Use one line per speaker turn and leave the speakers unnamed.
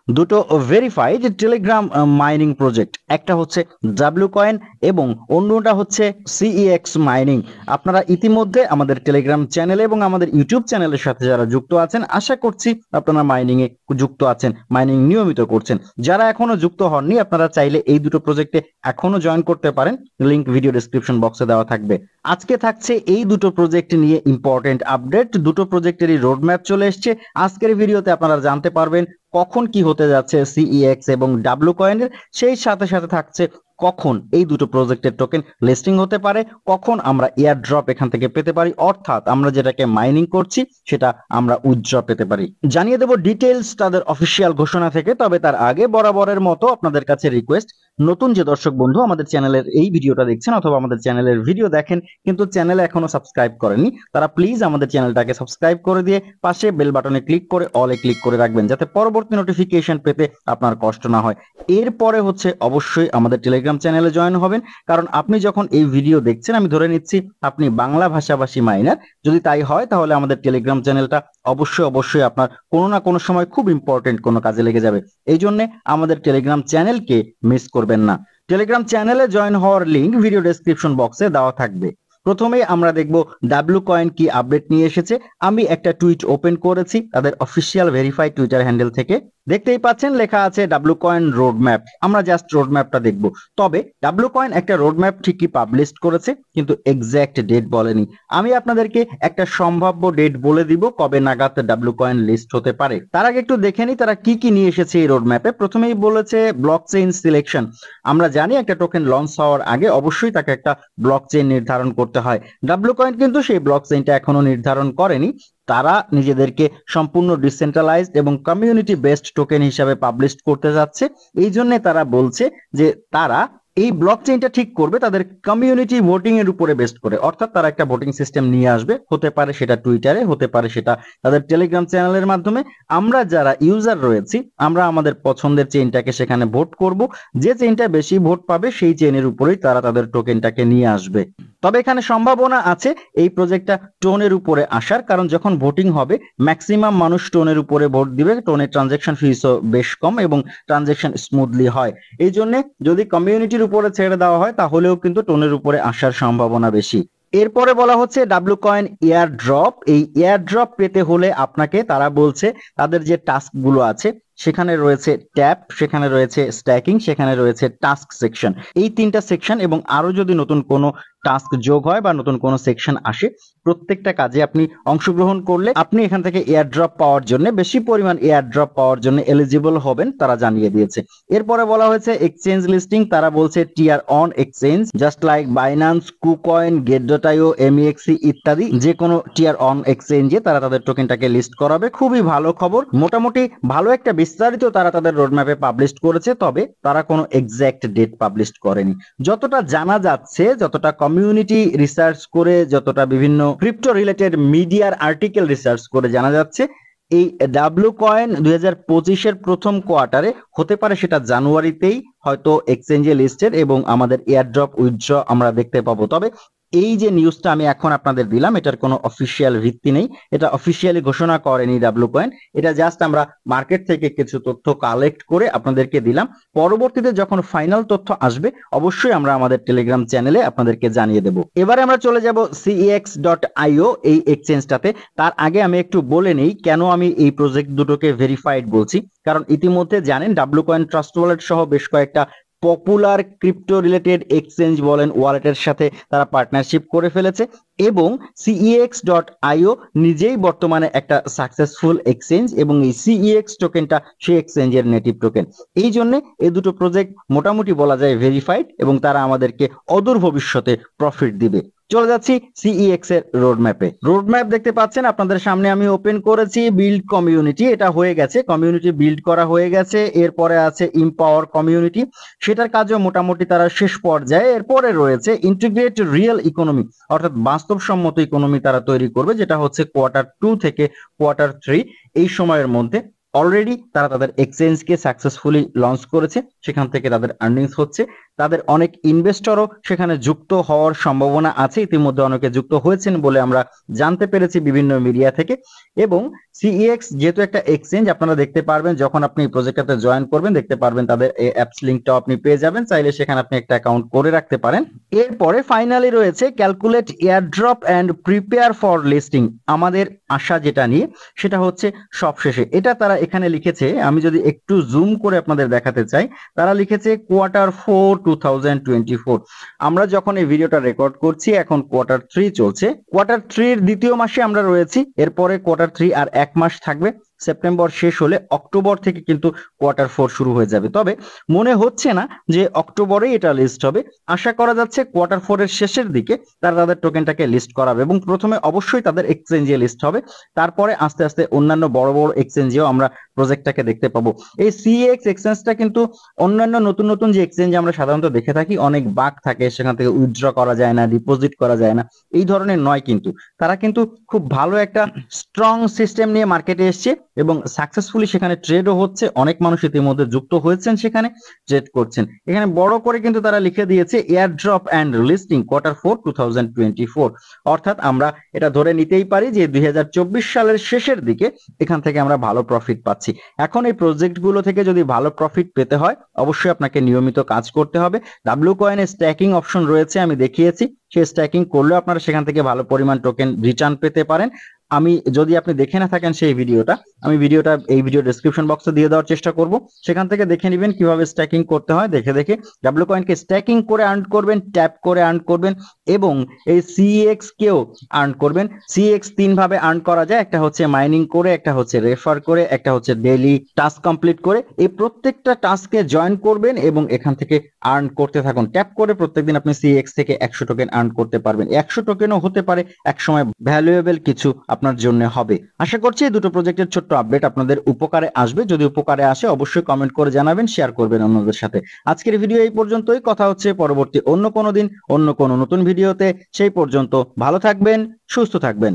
দুটো verified Telegram mining project, একটা হচ্ছে ডাব্লিউ কয়েন এবং অন্যটা হচ্ছে সিইএক্স মাইনিং। আপনারা ইতিমধ্যে আমাদের টেলিগ্রাম চ্যানেলে এবং আমাদের ইউটিউব চ্যানেলের সাথে যারা যুক্ত আছেন, আশা করছি আপনারা মাইনিং এ যুক্ত আছেন, মাইনিং নিয়মিত করছেন। যারা এখনো যুক্ত হননি, আপনারা চাইলে এই দুটো প্রজেক্টে এখনো জয়েন করতে পারেন, লিংক ভিডিও ডেসক্রিপশন বক্সে দেওয়া থাকবে। আজকে থাকছে এই দুটো প্রজেক্ট নিয়ে ইম্পর্টেন্ট আপডেট। দুটো প্রজেক্টেরই রোডম্যাপ চলে এসছে। আজকের ভিডিওতে আপনারা জানতে পারবেন কখন কি হতে যাচ্ছে সিইএক্স এবং ডাব্লিউ কয়েনের, সেই সাথে সাথে থাকছে কখন এই দুটো প্রজেক্টের টোকেন লিস্টিং হতে পারে, কখন আমরা এয়ার ড্রপ এখান থেকে পেতে পারি, অর্থাৎ আমরা যেটাকে মাইনিং করছি সেটা আমরা উইথড্র পেতে পারি। জানিয়ে দেব ডিটেইলস তাদের অফিসিয়াল ঘোষণা থেকে। তবে তার আগে বরাবরের মতো আপনাদের কাছে রিকোয়েস্ট, নতুন যে দর্শক বন্ধু আমাদের চ্যানেলের এই ভিডিওটা দেখছেন অথবা আমাদের চ্যানেলের ভিডিও দেখেন কিন্তু চ্যানেলে এখনো সাবস্ক্রাইব করেননি, তারা প্লিজ আমাদের চ্যানেলটাকে সাবস্ক্রাইব করে দিয়ে পাশে বেল বাটনে ক্লিক করে অলে ক্লিক করে রাখবেন, যাতে পরবর্তী নোটিফিকেশন পেতে আপনার কষ্ট না হয়। এরপরে হচ্ছে অবশ্যই আমাদের টেলিগ্রাম চ্যানেলে জয়েন হবেন, কারণ আপনি যখন এই ভিডিও দেখছেন আমি ধরে নিচ্ছি আপনি বাংলা ভাষাভাষী মাইনার। যদি তাই হয় তাহলে আমাদের টেলিগ্রাম চ্যানেলটা অবশ্যই আপনার কোনো না কোনো সময় খুব ইম্পর্টেন্ট কোনো কাজে লেগে যাবে। এই জন্য আমাদের টেলিগ্রাম চ্যানেলকে মিস করবেন না। টেলিগ্রাম চ্যানেলে জয়েন হওয়ার লিংক ভিডিও ডেসক্রিপশন বক্সে দেওয়া থাকবে। প্রথমে আমরা দেখব ডাব্লিউ কয়েন কি আপডেট নিয়ে এসেছে। আমি একটা টুইট ওপেন করেছি তাদের অফিসিয়াল ভেরিফাইড টুইটার হ্যান্ডেল থেকে। দেখতেই পাচ্ছেন লেখা আছে ডাব্লিউ কয়েন রোডম্যাপ। আমরা জাস্ট রোডম্যাপটা দেখব। তবে ডাব্লিউ কয়েন একটা রোডম্যাপ ঠিকই পাবলিশ করেছে, কিন্তু এক্সাক্ট ডেট বলেনি। আমি আপনাদেরকে একটা সম্ভাব্য ডেট বলে দিব কবে নাগাদ ডাব্লিউ কয়েন লিস্ট হতে পারে। তার আগে একটু দেখে নিই তারা কি কি নিয়ে এসেছে এই রোডম্যাপে। প্রথমেই বলেছে ব্লকচেইন সিলেকশন। আমরা জানি একটা টোকেন লঞ্চ হওয়ার আগে অবশ্যই তাকে একটা ব্লকচেইন নির্ধারণ করতে হয়। ডাব্লিউ কয়েন কিন্তু সেই ব্লকচেইনটা এখনো নির্ধারণ করেনি। তারা নিজেদেরকে সম্পূর্ণ ডিসেন্ট্রালাইজড এবং কমিউনিটি বেসড টোকেন হিসাবে পাবলিশ করতে যাচ্ছে। এই জন্য তারা বলছে যে তারা এই ব্লকচেইনটা ঠিক করবে তাদের কমিউনিটি ভোটিং এর উপরে বেস্ট করে, অর্থাৎ তারা একটা ভোটিং সিস্টেম নিয়ে আসবে। হতে পারে সেটা টুইটারে, হতে পারে সেটা তাদের টেলিগ্রাম চ্যানেলের মাধ্যমে। আমরা যারা ইউজার রয়েছি আমরা আমাদের পছন্দের চেইনটাকে সেখানে ভোট করব, যে চেইনটা বেশি ভোট পাবে সেই চেইনের উপরেই তারা তাদের টোকেনটাকে নিয়ে আসবে। তবে এখানে সম্ভাবনা আছে এই প্রজেক্টটা টোনের উপরে আসার, কারণ যখন ভোটিং হবে ম্যাক্সিমাম মানুষ টোনের উপরে ভোট দিবে। টোনের ট্রানজেকশন ফিসও বেশ কম এবং ট্রানজেকশন স্মুথলি হয়। এই জন্য যদি কমিউনিটির উপরে ছেড়ে দেওয়া হয় তাহলেও কিন্তু টোনের উপরে আসার সম্ভাবনা বেশি। এরপরে বলা হচ্ছে ডাব্লিউ কয়েন এয়ার ড্রপ। এই এয়ার ড্রপ পেতে হলে আপনাকে তারা বলছে তাদের যে টাস্ক গুলো আছে সেখানে রয়েছে ট্যাপ, সেখানে রয়েছে স্ট্যাকিং, সেখানে রয়েছে টাস্ক সেকশন। এই তিনটা সেকশন এবং আরো যদি নতুন কোনো টাস্ক যোগ হয় বা নতুন কোনো সেকশন আসে, প্রত্যেকটা কাজে আপনি অংশগ্রহণ করলে আপনি এখান থেকে এয়ার ড্রপ পাওয়ার জন্য, বেশি পরিমাণ এয়ার ড্রপ পাওয়ার জন্য এলিজিবল হবেন, তারা জানিয়ে দিয়েছে। এরপরে বলা হয়েছে এক্সচেঞ্জ লিস্টিং। তারা বলছে tier one exchange, just like Binance, KuCoin, গেট.io, এমইএক্সি ইত্যাদি যে কোনো টিয়ার অন এক্সচেঞ্জে তারা তাদের টোকেনটাকে লিস্ট করাবে। খুবই ভালো খবর। মোটামুটি ভালো একটা বিস্তারিত তারা তাদের রোডম্যাপে পাবলিশ করেছে, তবে তারা কোনো এক্সাক্ট ডেট পাবলিশ করেনি। যতটা জানা যাচ্ছে, যতটা কমিউনিটি রিসার্চ করে, যতটা বিভিন্ন ক্রিপ্টো রিলেটেড মিডিয়ার আর্টিকেল রিসার্চ করে জানা যাচ্ছে, এই ডাব্লিউ কয়েন 2025-এর প্রথম কোয়ার্টারে, হতে পারে সেটা জানুয়ারিতেই হয়তো এক্সচেঞ্জে লিস্টেড এবং আমাদের এয়ারড্রপ উইথড্র আমরা দেখতে পাবো। তবে এই যে নিউজটা আমি এখন আপনাদের দিলাম এটার কোনো অফিসিয়াল ভিত্তি নেই, এটা অফিসিয়ালি ঘোষণা করেনি ডাব্লিউ কয়েন। এটা জাস্ট আমরা মার্কেট থেকে কিছু তথ্য কালেক্ট করে আপনাদেরকে দিলাম। পরবর্তীতে যখন ফাইনাল তথ্য আসবে অবশ্যই আমরা আমাদের টেলিগ্রাম চ্যানেলে আপনাদেরকে জানিয়ে দেব। এবারে আমরা চলে যাব CEX.io এই এক্সচেঞ্জটাতে। তার আগে আমি একটু বলে নেই কেন আমি এই প্রজেক্ট দুটোকে ভেরিফাইড বলছি। কারণ ইতিমধ্যে জানেন ডাব্লিউ কয়েন ট্রাস্ট ওয়ালেট সহ বেশ কয়েকটা পপুলার ক্রিপ্টো রিলেটেড এক্সচেঞ্জ বলেন ওয়ালেটের সাথে তারা পার্টনারশিপ করে ফেলেছে এবং CEX.io নিজেই বর্তমানে একটা সাকসেসফুল এক্সচেঞ্জ এবং এই CEX টোকেনটা সেই এক্সচেঞ্জের নেটিভ টোকেন। এই জন্য এই দুটো প্রজেক্ট মোটামুটি বলা যায় ভেরিফাইড এবং তারা আমাদেরকে অদূর ভবিষ্যতে প্রফিট দিবে। চলে যাচ্ছি CEX এর রোডম্যাপে। রোডম্যাপ দেখতে পাচ্ছেন আপনাদের সামনে আমি ওপেন করেছি। বিল্ড কমিউনিটি, এটা হয়ে গেছে, কমিউনিটি বিল্ড করা হয়ে গেছে। এরপরে আছে ইম্পাওয়ার কমিউনিটি, সেটার কাজও মোটামুটি তারা শেষ পর্যায়ে। এরপরে রয়েছে ইন্টিগ্রেট রিয়েল ইকোনমি, অর্থাৎ বাস্তবসম্মত ইকোনমি তারা তৈরি করবে, যেটা হচ্ছে Q2 থেকে Q3 এই সময়ের মধ্যে। অলরেডি তারা তাদের এক্সচেঞ্জকে সাকসেসফুলি লঞ্চ করেছে, সেখান থেকে তাদের আর্নিংস হচ্ছে। তাদের অনেক ইনভেস্টরও সেখানে যুক্ত হওয়ার সম্ভাবনা আছে, ইতিমধ্যে অনেকে যুক্ত হয়েছেন বলে আমরা জানতে পেরেছি বিভিন্ন মিডিয়া থেকে। এবং সিইএক্স যেহেতু একটা এক্সচেঞ্জ, আপনারা দেখতে পারবেন যখন আপনি প্রজেক্টটাতে জয়েন করবেন দেখতে পারবেন তাদের এই অ্যাপস লিংকটাও আপনি পেয়ে যাবেন, চাইলে সেখানে আপনি একটা অ্যাকাউন্ট করে রাখতে পারেন। এরপরে ফাইনালি রয়েছে calculate airdrop and prepare for listing. আমাদের আশা যেটা নিয়ে সেটা হচ্ছে সবশেষে, এটা তারা এখানে লিখেছে, আমি যদি একটু জুম করে আপনাদের দেখাতে চাই, তারা লিখেছে Q4 2024। আমরা যখন এই ভিডিওটা রেকর্ড করছি এখন Q3 চলছে, Q3 এর দ্বিতীয় মাসে আমরা রয়েছি। এরপরে Q3 আর এক মাস থাকবে, সেপ্টেম্বর শেষ হলে অক্টোবর থেকে কিন্তু Q4 শুরু হয়ে যাবে। তবে মনে হচ্ছে না যে অক্টোবরেই এটা লিস্ট হবে, আশা করা যাচ্ছে Q4 এর শেষের দিকে তারা তাদের টোকেনটাকে লিস্ট করাবে এবং প্রথমে অবশ্যই তাদের এক্সচেঞ্জে লিস্ট হবে, তারপরে আস্তে আস্তে অন্যান্য বড় বড় এক্সচেঞ্জেও আমরা প্রজেক্টটাকে দেখতে পাবো। এই সিএক্স এক্সচেঞ্জটা কিন্তু অন্যান্য নতুন নতুন যে এক্সচেঞ্জে আমরা সাধারণত দেখে থাকি অনেক বাগ থাকে, সেখান থেকে উইথড্র করা যায় না, ডিপোজিট করা যায় না, এই ধরনের নয়। কিন্তু তারা কিন্তু খুব ভালো একটা স্ট্রং সিস্টেম নিয়ে মার্কেটে এসছে এবং সাকসেসফুলি সেখানে ট্রেডও হচ্ছে, অনেক মানুষ ইতিমধ্যে যুক্ত হয়েছেন, সেখানে ট্রেড করছেন। এখানে বড় করে কিন্তু তারা লিখে দিয়েছে air drop and listing Q4 2024, অর্থাৎ আমরা এটা ধরে নিতেই পারি যে 2024 সালের শেষের দিকে এখান থেকে আমরা ভালো প্রফিট পাচ্ছি। এখন এই প্রজেক্টগুলো থেকে যদি ভালো প্রফিট পেতে হয় অবশ্যই আপনাকে নিয়মিত কাজ করতে হবে। ডাব্লিউ কয়েনে স্ট্যাকিং অপশন রয়েছে, আমি দেখিয়েছি, সেই স্ট্যাকিং করলেও আপনারা সেখান থেকে ভালো পরিমাণ টোকেন রিটার্ন পেতে পারেন। আমি যদি আপনি দেখে না থাকেন সেই ভিডিওটা, আমি এই ভিডিও ডেসক্রিপশন বক্সে দিয়ে দেওয়ার চেষ্টা করব, সেখান থেকে দেখে নেবেন কিভাবে স্ট্যাকিং করতে হয়। দেখে দেখে ডাব্লিউ কয়েনকে স্ট্যাকিং করে আর্ন করবেন, ট্যাপ করে আর্ন করবেন এবং এই সিএক্স কেও আর্ন করবেন। সিএক্স তিন ভাবে আর্ন করা যায়, একটা হচ্ছে মাইনিং করে, একটা হচ্ছে রেফার করে, একটা হচ্ছে ডেইলি টাস্ক কমপ্লিট করে। এই প্রত্যেকটা টাস্কে জয়েন করবেন এবং এখান থেকে আর্ন করতে থাকুন। ট্যাপ করে প্রত্যেকদিন আপনি সিএক্স থেকে 100 টোকেন আর্ন করতে পারবেন। 100 টোকেনও হতে পারে একসময় ভ্যালুয়েবল কিছু আপনার জন্য হবে। আশা করছি এই দুটো প্রজেক্টের ছোট্ট আপডেট আপনাদের উপকারে আসবে। যদি উপকারে আসে অবশ্যই কমেন্ট করে জানাবেন, শেয়ার করবেন অন্যদের সাথে। আজকের ভিডিও এই পর্যন্তই, কথা হচ্ছে পরবর্তী অন্য কোনো দিন অন্য কোনো নতুন ভিডিওতে। সেই পর্যন্ত ভালো থাকবেন, সুস্থ থাকবেন।